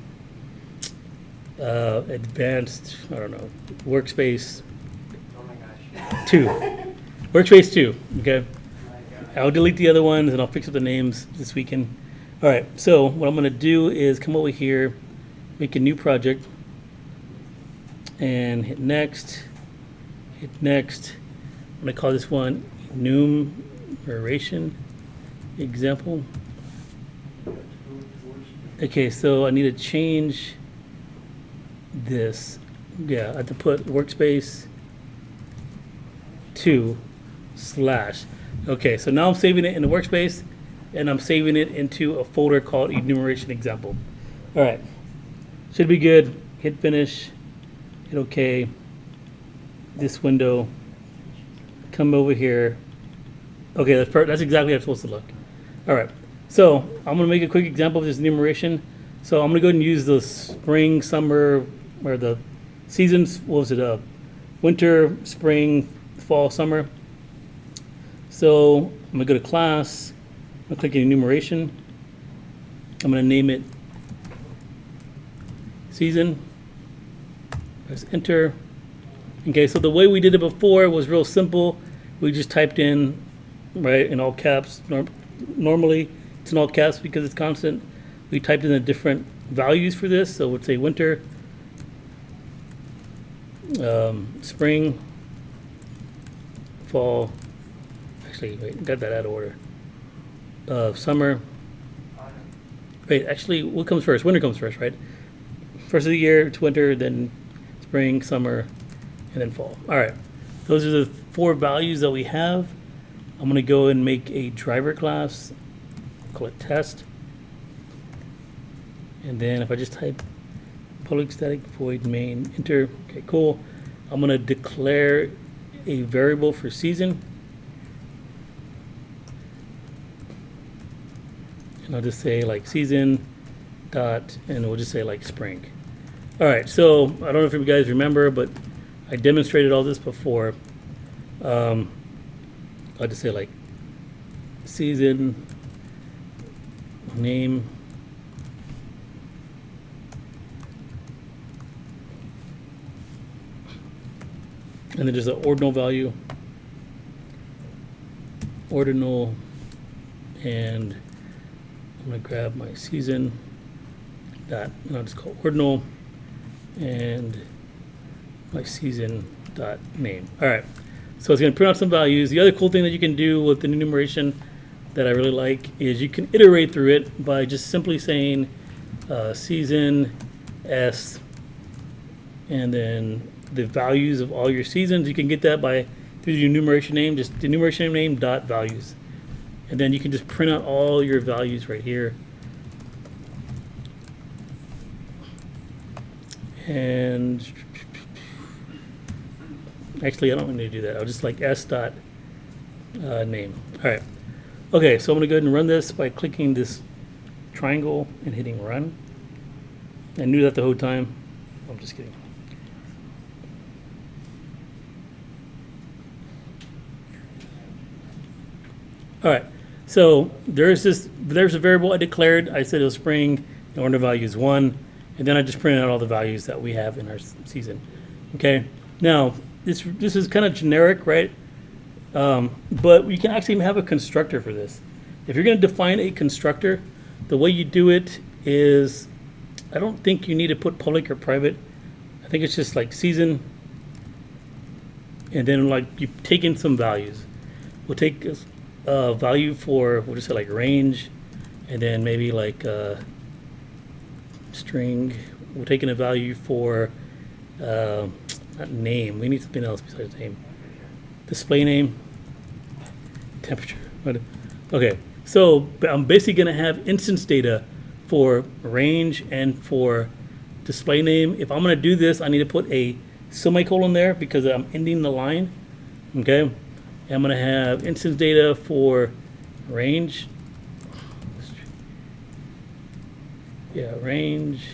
advanced, I don't know, workspace Oh my gosh. 2. Workspace 2, okay? My God. I'll delete the other ones and I'll fix up the names this weekend. All right, so what I'm going to do is come over here, make a new project, and hit next, hit next. I'm going to call this one Enumeration Example. Okay, so I need to change this. Yeah, I have to put workspace 2 slash. Okay, so now I'm saving it in the workspace and I'm saving it into a folder called Enumeration Example. All right, should be good. Hit finish, hit OK. This window, come over here. Okay, that's exactly how it's supposed to look. All right, so I'm gonna make a quick example of this enumeration. So I'm gonna go ahead and use the spring, summer, or the seasons. What was it? Winter, spring, fall, summer. So I'm gonna go to class. I'm gonna click enumeration. I'm gonna name it season. Press enter. Okay, so the way we did it before was real simple. We just typed in, right, in all caps. Normally it's in all caps because it's constant. We typed in the different values for this. So we'd say winter, spring, fall. Actually, wait, got that out of order. Summer. Wait, actually, what comes first? Winter comes first, right? First of the year, it's winter, then spring, summer, and then fall. All right, those are the 4 values that we have. I'm gonna go and make a driver class, call it test. And then if I just type public static void main, enter, okay, cool. I'm gonna declare a variable for season. And I'll just say like season dot, and we'll just say like spring. All right, so I don't know if you guys remember, but I demonstrated all this before. I'll just say like season name and then there's an ordinal value, ordinal, and I'm gonna grab my season dot, and I'll just call ordinal and my season dot name. All right, so it's gonna print out some values. The other cool thing that you can do with the enumeration that I really like is you can iterate through it by just simply saying season s and then the values of all your seasons. You can get that by through the enumeration name, just the enumeration name dot values, and then you can just print out all your values right here. And actually, I don't need to do that. I'll just like s dot name. All right. Okay, so I'm gonna go ahead and run this by clicking this triangle and hitting run. I knew that the whole time. I'm just kidding. All right, so there's a variable I declared. I said it was spring, the order value is 1, and then I just printed out all the values that we have in our season. Okay, now this is kind of generic, right? But we can actually have a constructor for this. If you're going to define a constructor, the way you do it is, I don't think you need to put public or private. I think it's just like season, and then like you take in some values. We'll take a value for, we'll just say like range, and then maybe like string. We're taking a value for not name. We need something else besides name. Display name, temperature. Okay, so I'm basically going to have instance data for range and for display name. If I'm going to do this, I need to put a semicolon there because I'm ending the line. Okay, and I'm going to have instance data for range. Yeah, range,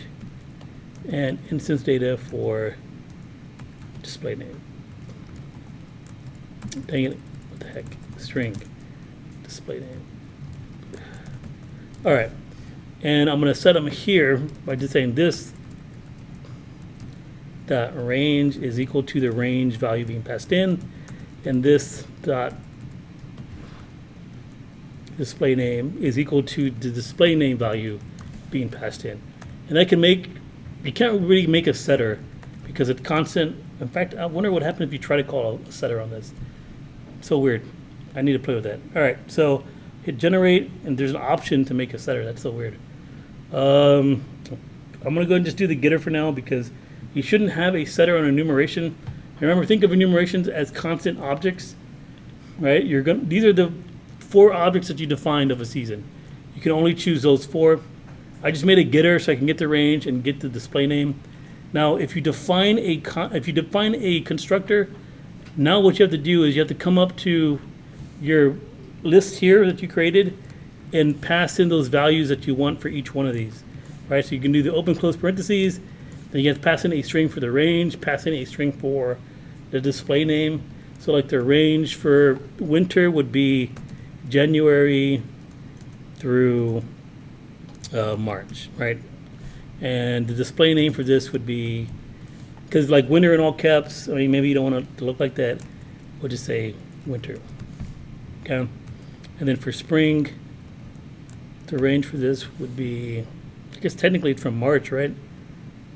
and instance data for display name. Dang it, what the heck, string, display name. All right, And I'm going to set them here by just saying this dot range is equal to the range value being passed in, and this dot display name is equal to the display name value being passed in. And I can make, you can't really make a setter because it's constant. In fact, I wonder what happens if you try to call a setter on this. So weird. I need to play with that. All right, so hit generate, and there's an option to make a setter. That's so weird. I'm gonna go and just do the getter for now because you shouldn't have a setter on enumeration. Remember, think of enumerations as constant objects, right? These are the 4 objects that you defined of a season. You can only choose those 4. I just made a getter so I can get the range and get the display name. Now, if you define a constructor, now what you have to do is you have to come up to your list here that you created and pass in those values that you want for each one of these, right? So you can do the open close parentheses, then you have to pass in a string for the range, pass in a string for the display name. So like the range for winter would be January through March, right? And the display name for this would be, because like winter in all caps, I mean, maybe you don't want it to look like that. We'll just say winter, okay? And then for spring, the range for this would be, I guess technically it's from March, right?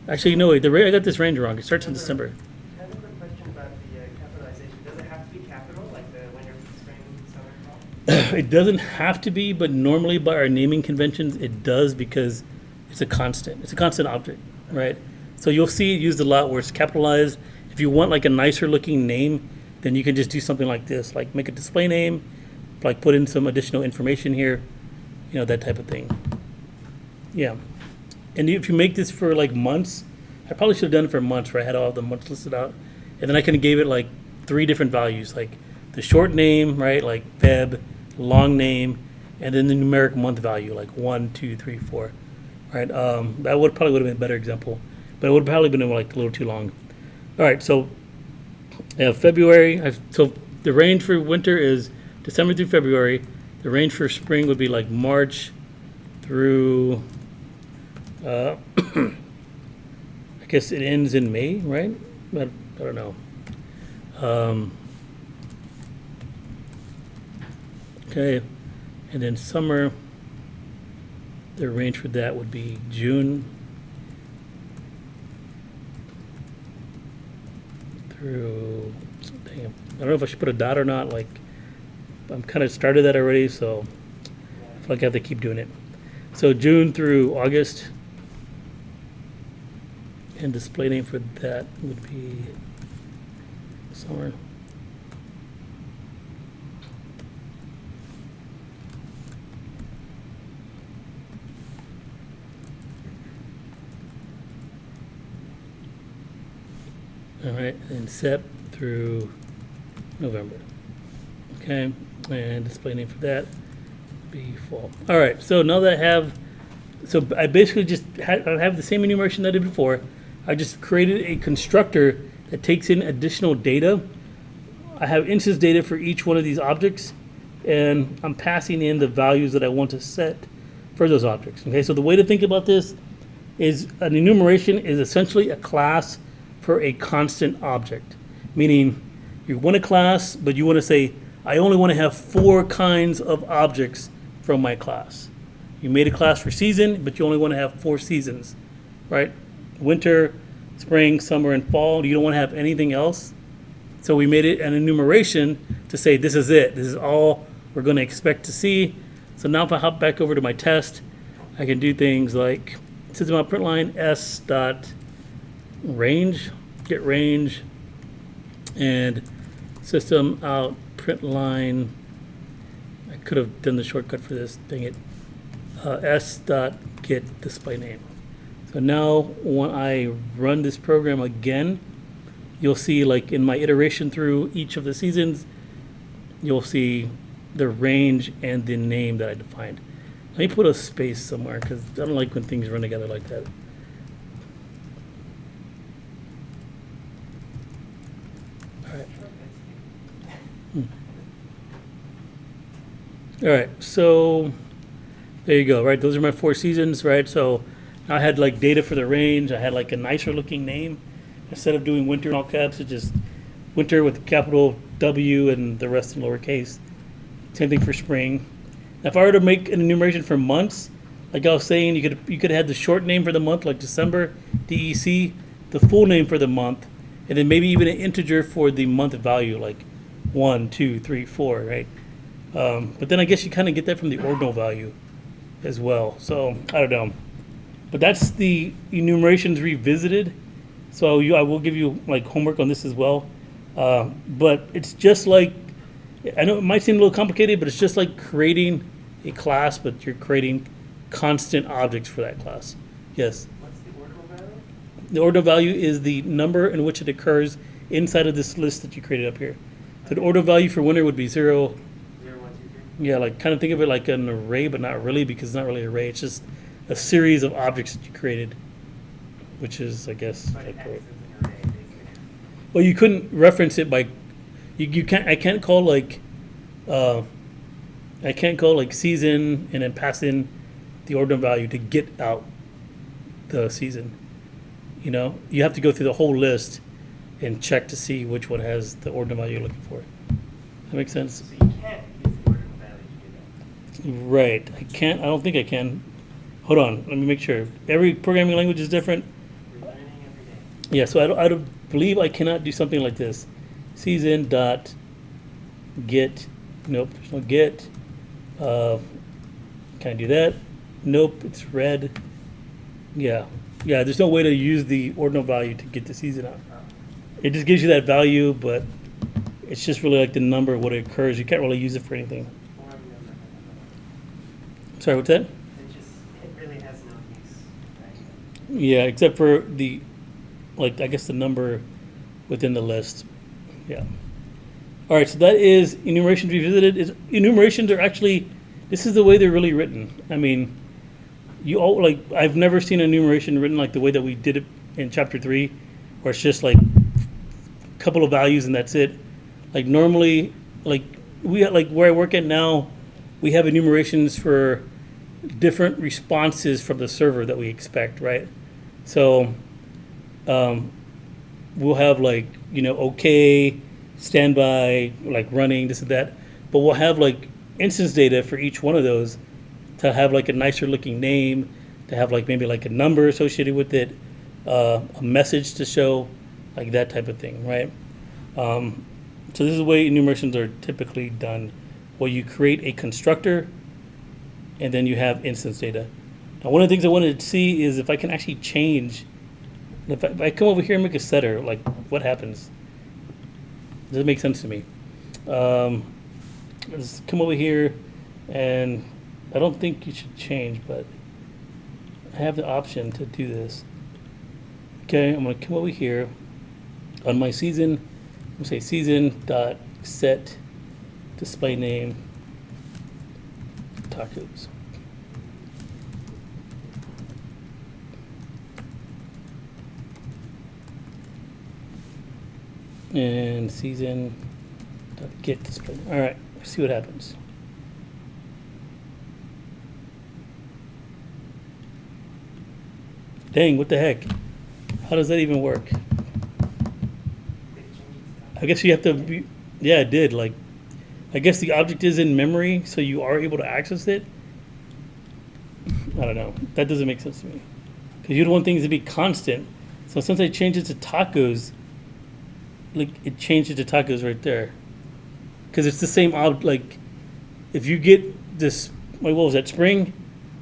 Actually, no, wait, I got this range wrong. It starts in December. I have a quick question about the capitalization. Does it have to be capital, like the winter, spring, summer, fall? It doesn't have to be, but normally by our naming conventions, it does because it's a constant. It's a constant object, right? So you'll see it used a lot where it's capitalized. If you want like a nicer looking name, then you can just do something like this, like make a display name, like put in some additional information here, you know, that type of thing. Yeah. And if you make this for like months, I probably should have done it for months where I had all the months listed out. And then I kind of gave it like 3 different values, like the short name, right, like Feb, long name, and then the numeric month value, like 1, 2, 3, 4, right? That probably would have been a better example, but it would have probably been like a little too long. All right, so February, so the range for winter is December through February. The range for spring would be like March through, I guess it ends in May, right? I don't know. Okay, and then summer, the range for that would be June through, dang, I don't know if I should put a dot or not, like, I'm kind of started that already, so I feel like I have to keep doing it. So June through August, and display name for that would be summer. All right, and Sep through November. Okay, and display name for that would be fall. All right, so now that I have, so I basically just I have the same enumeration that I did before. I just created a constructor that takes in additional data. I have instance data for each one of these objects, and I'm passing in the values that I want to set for those objects. Okay, so the way to think about this is an enumeration is essentially a class for a constant object, meaning you want a class, but you want to say, I only want to have 4 kinds of objects from my class. You made a class for season, but you only want to have 4 seasons, right? Winter, spring, summer, and fall. You don't want to have anything else. So we made it an enumeration to say this is it. This is all we're going to expect to see. So now if I hop back over to my test, I can do things like system out print line s dot range, get range, and system out print line. I could have done the shortcut for this, dang it. S dot get display name. So now when I run this program again, you'll see like in my iteration through each of the seasons, you'll see the range and the name that I defined. Let me put a space somewhere because I don't like when things run together like that. All right. All right, so There you go, right? Those are my 4 seasons, right? So I had like data for the range. I had like a nicer looking name. Instead of doing winter in all caps, it's just winter with capital W and the rest in lowercase. Same thing for spring. Now, if I were to make an enumeration for months, like I was saying, you could have had the short name for the month, like December, DEC, the full name for the month, and then maybe even an integer for the month value, like 1, 2, 3, 4, right? But then I guess you kind of get that from the ordinal value as well. So I don't know. But that's the Enumerations Revisited. So I will give you like homework on this as well. But it's just like, I know it might seem a little complicated, but it's just like creating a class, but you're creating constant objects for that class. Yes. What's the ordinal value? The ordinal value is the number in which it occurs inside of this list that you created up here. So the ordinal value for winter would be 0. 0, 1, 2, 3. Yeah, like kind of think of it like an array, but not really, because it's not really an array. It's just a series of objects that you created, which is, I guess, But like, X is an array, basically. well, you couldn't reference it by, you can't. I can't call like season and then pass in the ordinal value to get out the season. You know, you have to go through the whole list and check to see which one has the ordinal value you're looking for. That makes sense? So you can't use the ordinal value to do that. Right. I can't. I don't think I can. Hold on. Let me make sure. Every programming language is different. We're learning every day. Yeah. So I don't believe I cannot do something like this. Season dot get. Nope. There's no get. Can I do that? Nope. It's red. Yeah. Yeah. There's no way to use the ordinal value to get the season out. It just gives you that value, but it's just really like the number of what it occurs. You can't really use it for anything. Or number. Sorry, what's that? It really has no use, right? Yeah, except for the, like, I guess the number within the list. Yeah. All right, so that is Enumerations Revisited. Enumerations are actually, this is the way they're really written. I mean, I've never seen an enumeration written like the way that we did it in chapter 3, where it's just like a couple of values and that's it. Like normally, like where I work at now, we have enumerations for different responses from the server that we expect, right? So we'll have like, okay, standby, like running, this and that. But we'll have like instance data for each one of those to have like a nicer looking name, to have like maybe like a number associated with it, a message to show, like that type of thing, right? So this is the way enumerations are typically done, where you create a constructor and then you have instance data. Now, one of the things I wanted to see is if I can actually change, if I come over here and make a setter, like what happens? Does it make sense to me? Let's come over here, and I don't think you should change, but I have the option to do this. Okay, I'm gonna come over here on my season. I'm gonna say season.set display name tacos. And season.get display. All right, let's see what happens. Dang, what the heck? How does that even work? I guess you have to be, yeah, it did. Like, I guess the object is in memory, so you are able to access it. I don't know. That doesn't make sense to me. Because you'd want things to be constant. So since I changed it to tacos, like, it changed it to tacos right there. Because it's the same like, if you get this, like, what was that, spring?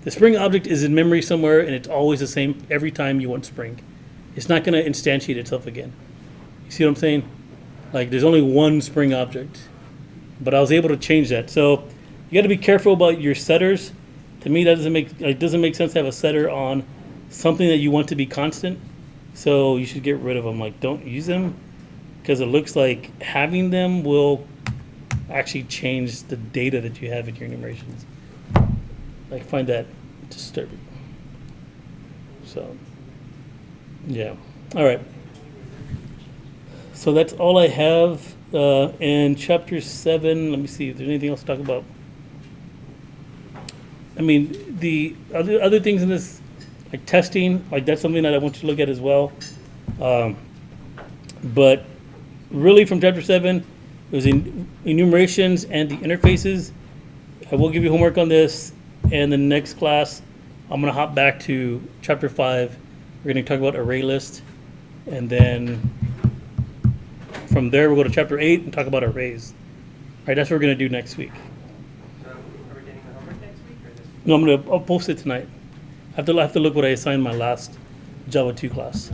The spring object is in memory somewhere, and it's always the same every time you want spring. It's not going to instantiate itself again. You see what I'm saying? Like, there's only one spring object. But I was able to change that. So you got to be careful about your setters. To me, that doesn't make sense to have a setter on something that you want to be constant. So you should get rid of them. Like, don't use them, because it looks like having them will actually change the data that you have in your enumerations. I find that disturbing. So, yeah. All right. So that's all I have in chapter 7. Let me see if there's anything else to talk about. I mean, the other things in this, like testing, like that's something that I want you to look at as well. But really from chapter 7, it was enumerations and the interfaces. I will give you homework on this, and the next class, I'm gonna hop back to chapter 5. We're gonna talk about array list, and then from there we'll go to chapter 8 and talk about arrays. All right, that's what we're gonna do next week. So are we getting the homework next week or just? No, I'll post it tonight. I have to look what I assigned my last Java 2 class.